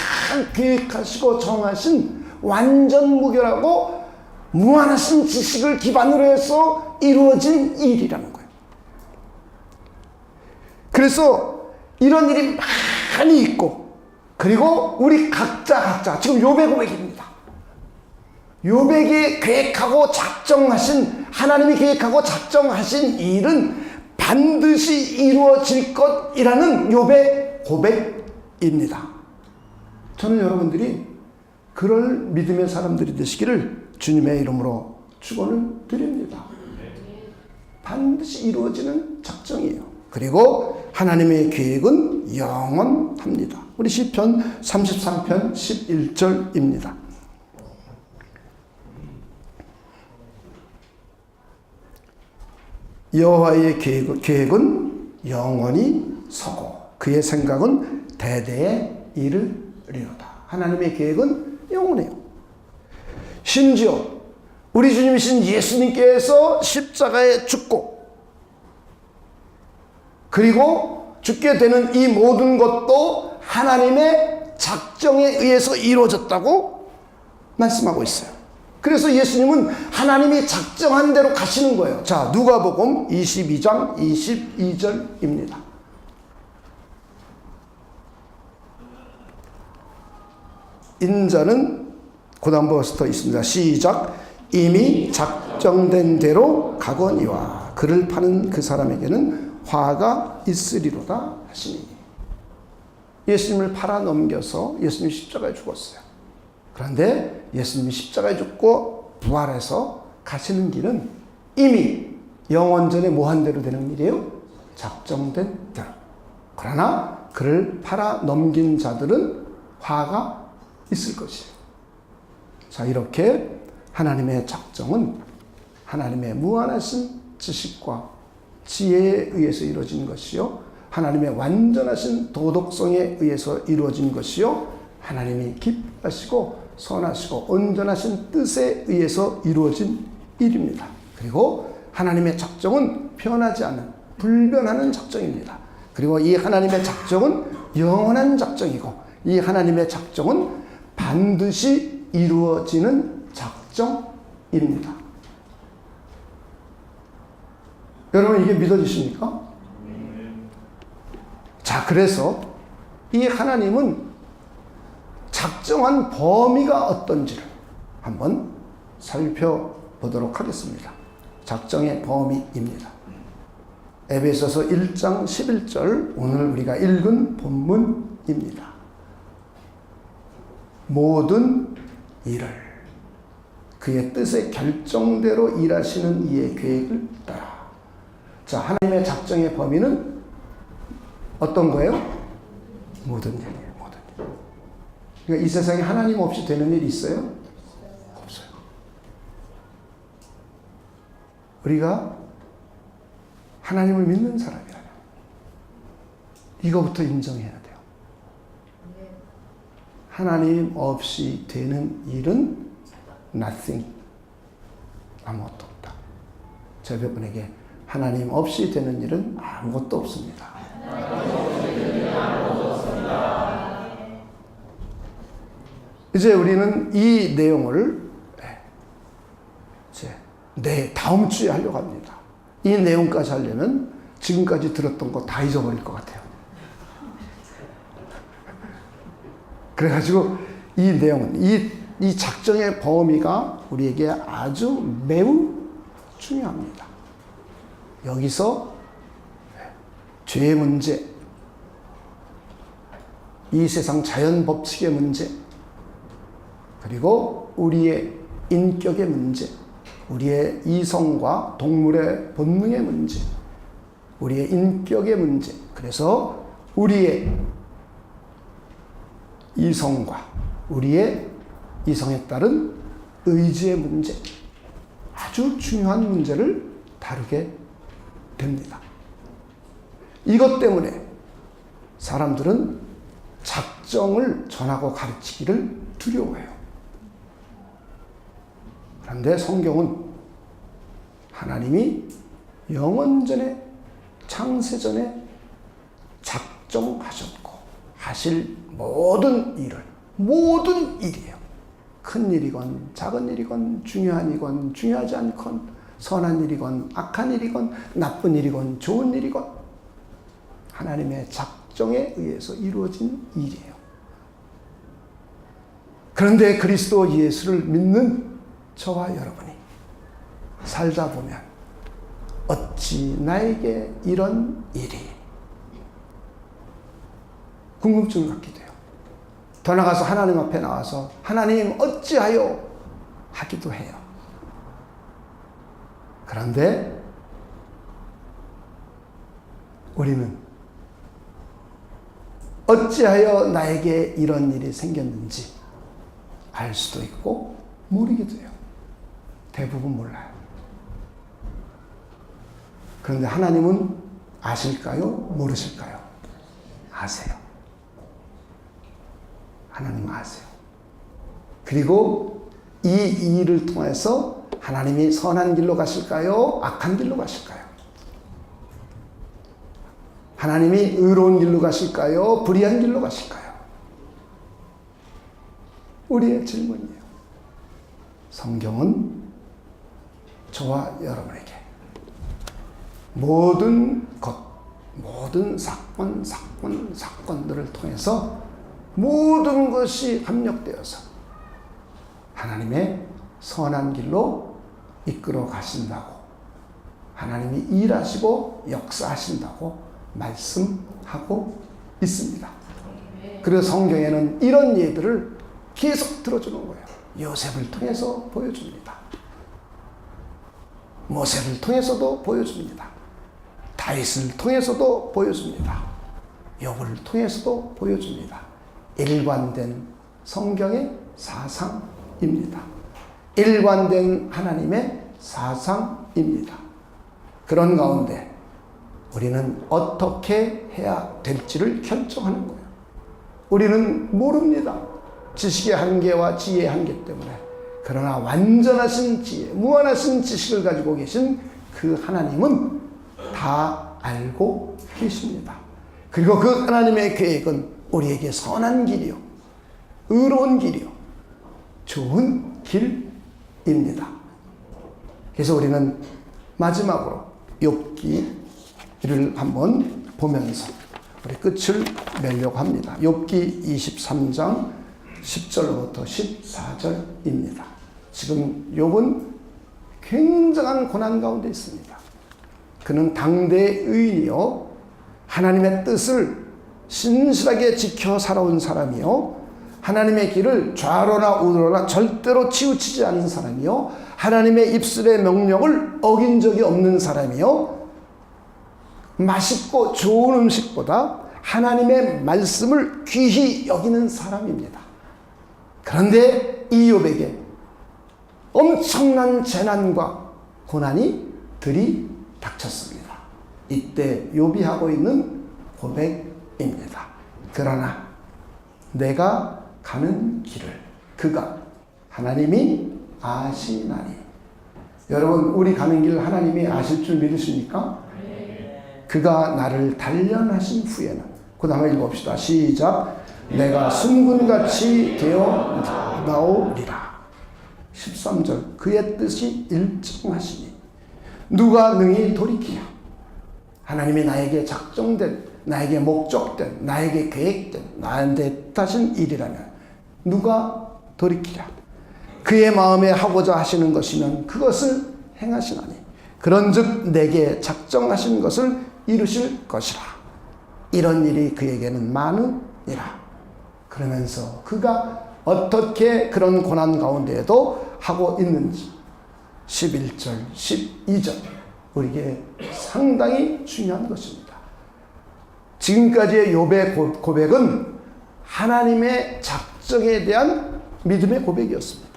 Speaker 1: 계획하시고 정하신 완전 무결하고 무한하신 지식을 기반으로 해서 이루어진 일이라는 거예요. 그래서 이런 일이 많이 있고 그리고 우리 각자 지금 욥의 고백입니다. 욥에게 계획하고 작정하신 하나님이 계획하고 작정하신 일은 반드시 이루어질 것이라는 욥의 고백입니다. 저는 여러분들이 그럴 믿음의 사람들이 되시기를 주님의 이름으로 축원을 드립니다. 반드시 이루어지는 작정이에요. 그리고 하나님의 계획은 영원합니다. 우리 시편 33편 11절입니다. 여호와의 계획은 영원히 서고 그의 생각은 대대에 이르리로다. 하나님의 계획은 영원해요. 심지어 우리 주님이신 예수님께서 십자가에 죽고 그리고 죽게 되는 이 모든 것도 하나님의 작정에 의해서 이루어졌다고 말씀하고 있어요. 그래서 예수님은 하나님이 작정한 대로 가시는 거예요. 자, 누가복음 22장 22절입니다. 인자는 고단버스터 있습니다. 시작. 이미 작정된 대로 가거니와 그를 파는 그 사람에게는 화가 있으리로다 하시니. 예수님을 팔아 넘겨서 예수님이 십자가에 죽었어요. 그런데 예수님이 십자가에 죽고 부활해서 가시는 길은 이미 영원전에 뭐한 대로 되는 일이에요? 작정된 대로. 그러나 그를 팔아 넘긴 자들은 화가 있을 것이에요. 자, 이렇게 하나님의 작정은 하나님의 무한하신 지식과 지혜에 의해서 이루어진 것이요, 하나님의 완전하신 도덕성에 의해서 이루어진 것이요, 하나님이 기뻐하시고 선하시고 온전하신 뜻에 의해서 이루어진 일입니다. 그리고 하나님의 작정은 변하지 않는 불변하는 작정입니다. 그리고 이 하나님의 작정은 영원한 작정이고 이 하나님의 작정은 반드시 이루어지는 작정입니다. 여러분, 이게 믿어지십니까? 자, 그래서 이 하나님은 작정한 범위가 어떤지를 한번 살펴보도록 하겠습니다. 작정의 범위입니다. 에베소서 1장 11절, 오늘 우리가 읽은 본문입니다. 모든 일을 그의 뜻의 결정대로 일하시는 이의 계획을 따라. 자, 하나님의 작정의 범위는 어떤 거예요? 모든 일이에요. 모든 일. 그러니까 이 세상에 하나님 없이 되는 일이 있어요? 없어요. 우리가 하나님을 믿는 사람이라면 이거부터 인정해야 돼요. 하나님 없이 되는 일은 nothing. 아무것도 없다. 제 여러분에게 하나님 없이 되는 일은 아무것도 없습니다. 이제 우리는 이 내용을 이제 다음 주에 하려고 합니다. 이 내용까지 하려면 지금까지 들었던 거 다 잊어버릴 것 같아요. 그래가지고 이 내용은 이 작정의 범위가 우리에게 아주 매우 중요합니다. 여기서 죄의 문제, 이 세상 자연 법칙의 문제, 그리고 우리의 인격의 문제, 우리의 이성과 동물의 본능의 문제, 우리의 인격의 문제, 그래서 우리의 이성과 우리의 이성에 따른 의지의 문제, 아주 중요한 문제를 다루게 됩니다. 이것 때문에 사람들은 작정을 전하고 가르치기를 두려워해요. 그런데 성경은 하나님이 영원전에 창세전에 작정하셨고 하실 모든 일이에요. 큰 일이건 작은 일이건 중요한 이건 중요하지 않건 선한 일이건 악한 일이건 나쁜 일이건 좋은 일이건 하나님의 작정에 의해서 이루어진 일이에요. 그런데 그리스도 예수를 믿는 저와 여러분이 살다 보면 어찌 나에게 이런 일이? 궁금증을 갖게 돼요. 더 나가서 하나님 앞에 나와서 하나님 어찌하여 하기도 해요. 그런데 우리는 어찌하여 나에게 이런 일이 생겼는지 알 수도 있고 모르기도 해요. 대부분 몰라요. 그런데 하나님은 아실까요? 모르실까요? 아세요. 하나님 아세요. 그리고 이 일을 통해서 하나님이 선한 길로 가실까요? 악한 길로 가실까요? 하나님이 의로운 길로 가실까요? 불의한 길로 가실까요? 우리의 질문이에요. 성경은 저와 여러분에게 모든 것, 모든 사건들을 통해서 모든 것이 합력되어서 하나님의 선한 길로 이끌어 가신다고, 하나님이 일하시고 역사하신다고 말씀하고 있습니다. 그래서 성경에는 이런 예들을 계속 들어주는 거예요. 요셉을 통해서 보여줍니다. 모세를 통해서도 보여줍니다. 다윗을 통해서도 보여줍니다. 욥을 통해서도 보여줍니다. 일관된 성경의 사상입니다. 일관된 하나님의 사상입니다. 그런 가운데 우리는 어떻게 해야 될지를 결정하는 거예요. 우리는 모릅니다. 지식의 한계와 지혜의 한계 때문에. 그러나 완전하신 지혜, 무한하신 지식을 가지고 계신 그 하나님은 다 알고 계십니다. 그리고 그 하나님의 계획은 우리에게 선한 길이요, 의로운 길이요, 좋은 길입니다. 그래서 우리는 마지막으로 욥기를 한번 보면서 우리 끝을 맺려고 합니다. 욥기 23장 10절부터 14절입니다. 지금 욥은 굉장한 고난 가운데 있습니다. 그는 당대의 의인이요, 하나님의 뜻을 신실하게 지켜 살아온 사람이요, 하나님의 길을 좌로나 우로나 절대로 치우치지 않은 사람이요, 하나님의 입술의 명령을 어긴 적이 없는 사람이요, 맛있고 좋은 음식보다 하나님의 말씀을 귀히 여기는 사람입니다. 그런데 이 욥에게 엄청난 재난과 고난이 들이닥쳤습니다. 이때 욥이 하고 있는 고백입니다. 그러나 내가 가는 길을 그가 하나님이 아시나니. 여러분, 우리 가는 길 하나님이 아실 줄 믿으십니까? 그가 나를 단련하신 후에는, 그 다음에 읽어봅시다. 시작. 내가 순금같이 되어 나오리라. 13절. 그의 뜻이 일정하시니 누가 능히 돌이키랴. 하나님이 나에게 작정된, 나에게 목적된, 나에게 계획된, 나한테 뜻하신 일이라면 누가 돌이키랴. 그의 마음에 하고자 하시는 것이면 그것을 행하시나니 그런즉 내게 작정하신 것을 이루실 것이라. 이런 일이 그에게는 많으니라. 그러면서 그가 어떻게 그런 고난 가운데에도 하고 있는지 11절, 12절 우리에게 상당히 중요한 것입니다. 지금까지의 욥의 고백은 하나님의 작정에 대한 믿음의 고백이었습니다.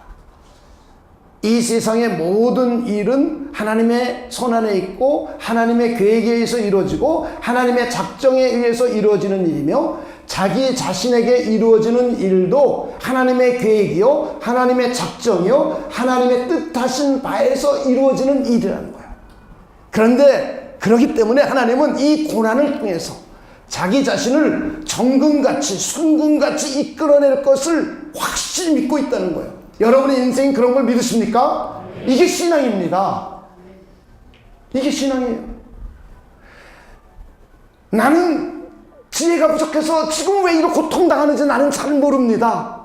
Speaker 1: 이 세상의 모든 일은 하나님의 손안에 있고 하나님의 계획에 의해서 이루어지고 하나님의 작정에 의해서 이루어지는 일이며, 자기 자신에게 이루어지는 일도 하나님의 계획이요, 하나님의 작정이요, 하나님의 뜻하신 바에서 이루어지는 일이라는 거예요. 그런데 그렇기 때문에 하나님은 이 고난을 통해서 자기 자신을 정금같이 순금같이 이끌어낼 것을 확실히 믿고 있다는 거예요. 여러분의 인생이 그런 걸 믿으십니까? 이게 신앙입니다. 이게 신앙이에요. 나는 지혜가 부족해서 지금 왜 이렇게 고통당하는지 나는 잘 모릅니다.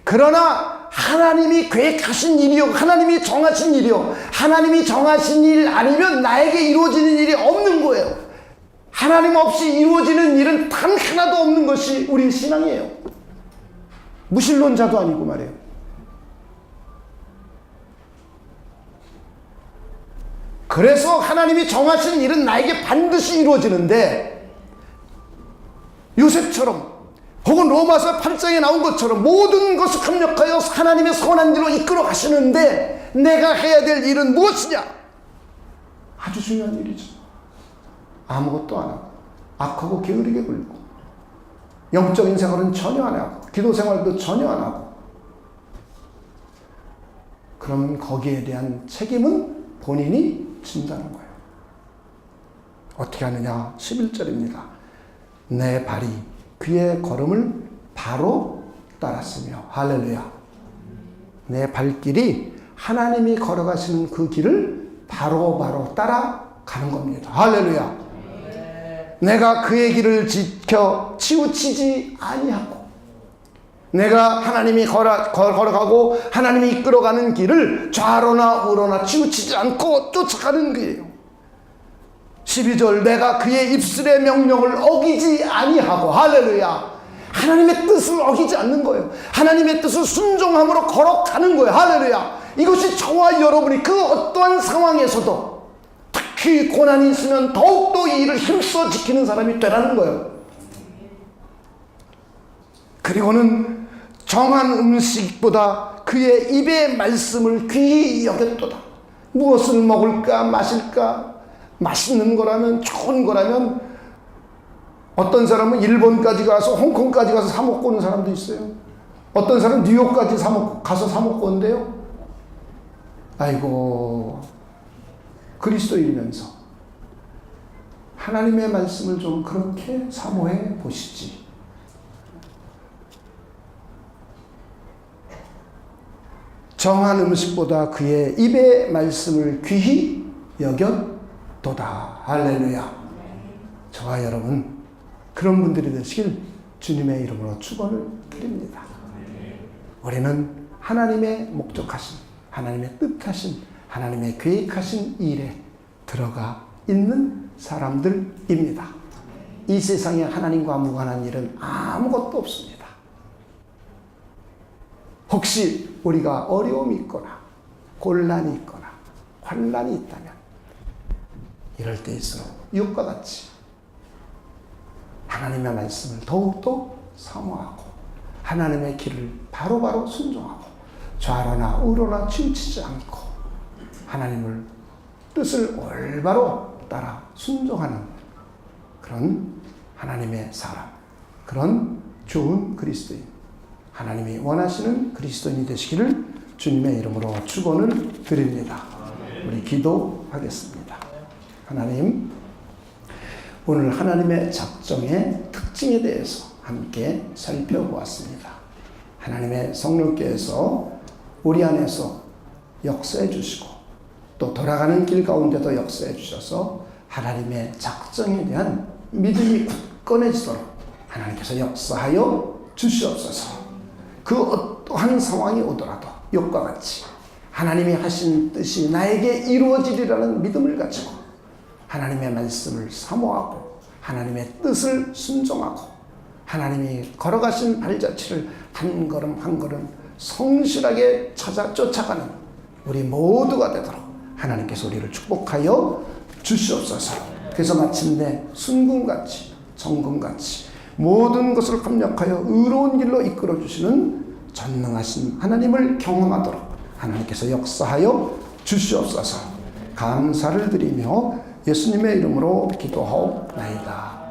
Speaker 1: 그러나 하나님이 계획하신 일이요, 하나님이 정하신 일이요, 하나님이 정하신 일 아니면 나에게 이루어지는 일이 없는 거예요. 하나님 없이 이루어지는 일은 단 하나도 없는 것이 우리 신앙이에요. 무신론자도 아니고 말이에요. 그래서 하나님이 정하신 일은 나에게 반드시 이루어지는데, 요셉처럼 혹은 로마서 8장에 나온 것처럼 모든 것을 합력하여 하나님의 선한 길로 이끌어 가시는데, 내가 해야 될 일은 무엇이냐? 아주 중요한 일이죠. 아무것도 안 하고 악하고 게으르게 굴고 영적인 생활은 전혀 안 하고 기도 생활도 전혀 안 하고, 그러면 거기에 대한 책임은 본인이 진다는 거예요. 어떻게 하느냐? 11절입니다. 내 발이 그의 걸음을 바로 따랐으며, 할렐루야. 내 발길이 하나님이 걸어가시는 그 길을 바로 따라가는 겁니다. 할렐루야. 내가 그의 길을 지켜 치우치지 아니하고, 내가 하나님이 걸어가고 하나님이 이끌어가는 길을 좌로나 우로나 치우치지 않고 쫓아가는 길이에요. 12절, 내가 그의 입술의 명령을 어기지 아니하고, 할렐루야. 하나님의 뜻을 어기지 않는 거예요. 하나님의 뜻을 순종함으로 걸어가는 거예요. 할렐루야. 이것이 저와 여러분이 그 어떠한 상황에서도, 특히 고난이 있으면 더욱더 이 일을 힘써 지키는 사람이 되라는 거예요. 그리고는 정한 음식보다 그의 입의 말씀을 귀히 여겼도다. 무엇을 먹을까 마실까, 맛있는 거라면, 좋은 거라면, 어떤 사람은 일본까지 가서 홍콩까지 가서 사 먹고 오는 사람도 있어요. 어떤 사람은 뉴욕까지 가서 사 먹고 온대요. 아이고, 그리스도인이면서 하나님의 말씀을 좀 그렇게 사모해 보시지. 정한 음식보다 그의 입의 말씀을 귀히 여겼도다. 할렐루야. 저와 여러분, 그런 분들이 되시길 주님의 이름으로 축원을 드립니다. 우리는 하나님의 목적하신, 하나님의 뜻하신, 하나님의 계획하신 일에 들어가 있는 사람들입니다. 이 세상에 하나님과 무관한 일은 아무것도 없습니다. 혹시 우리가 어려움이 있거나 곤란이 있거나 환난이 있다면, 이럴 때일수록 이웃과 같이 하나님의 말씀을 더욱더 사모하고 하나님의 길을 바로 순종하고 좌로나 우로나 치우치지 않고 하나님을 뜻을 올바로 따라 순종하는 그런 하나님의 사람, 그런 좋은 그리스도인, 하나님이 원하시는 그리스도인이 되시기를 주님의 이름으로 축원을 드립니다. 우리 기도하겠습니다. 하나님, 오늘 하나님의 작정의 특징에 대해서 함께 살펴보았습니다. 하나님의 성령께서 우리 안에서 역사해 주시고, 또 돌아가는 길 가운데도 역사해 주셔서 하나님의 작정에 대한 믿음이 굳건해지도록 하나님께서 역사하여 주시옵소서. 그 어떠한 상황이 오더라도 욕과 같이 하나님이 하신 뜻이 나에게 이루어지리라는 믿음을 가지고 하나님의 말씀을 사모하고 하나님의 뜻을 순종하고 하나님이 걸어가신 발자취를 한 걸음 한 걸음 성실하게 쫓아가는 우리 모두가 되도록 하나님께서 우리를 축복하여 주시옵소서. 그래서 마침내 순금같이 정금같이 모든 것을 합력하여 의로운 길로 이끌어 주시는 전능하신 하나님을 경험하도록 하나님께서 역사하여 주시옵소서. 감사를 드리며 예수님의 이름으로 기도하옵나이다.